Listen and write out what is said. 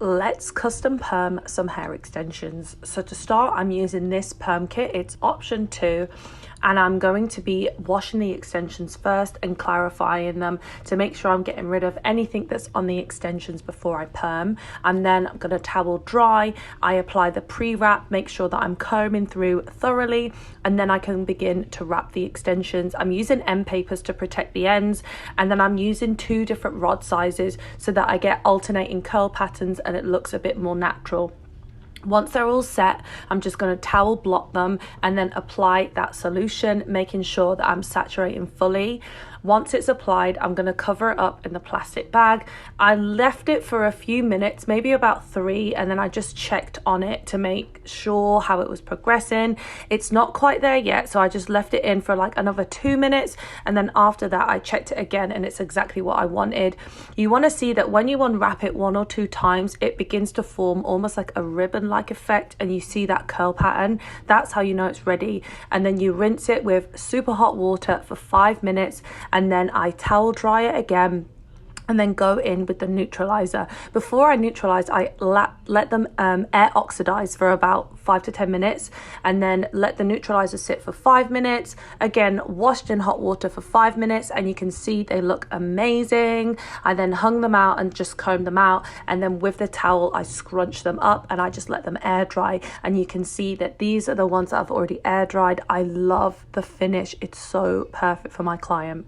let's custom perm some hair extensions. So to start, I'm using this perm kit. It's option 2, and I'm going to be washing the extensions first and clarifying them to make sure I'm getting rid of anything that's on the extensions before I perm. And then I'm going to towel dry. I apply the pre-wrap, make sure that I'm combing through thoroughly, and then I can begin to wrap the extensions. I'm using end papers to protect the ends, and then I'm using 2 different rod sizes so that I get alternating curl patterns and it looks a bit more natural. Once they're all set, I'm just going to towel blot them and then apply that solution, making sure that I'm saturating fully. Once it's applied, I'm going to cover it up in the plastic bag. I left it for a few minutes, maybe about 3, and then I just checked on it to make sure how it was progressing. It's not quite there yet, so I just left it in for like another 2 minutes, and then after that I checked it again and it's exactly what I wanted. You want to see that when you unwrap it 1 or 2 times, it begins to form almost like a ribbon-like effect, and you see that curl pattern. That's how you know it's ready. And then you rinse it with super hot water for 5 minutes, and then I towel dry it again and then go in with the neutralizer. Before I neutralize, I let them air oxidize for about 5 to 10 minutes, and then let the neutralizer sit for 5 minutes. Again, washed in hot water for 5 minutes, and you can see they look amazing. I then hung them out and just combed them out, and then with the towel I scrunched them up and I just let them air dry, and you can see that these are the ones that I've already air dried. I love the finish. It's so perfect for my client.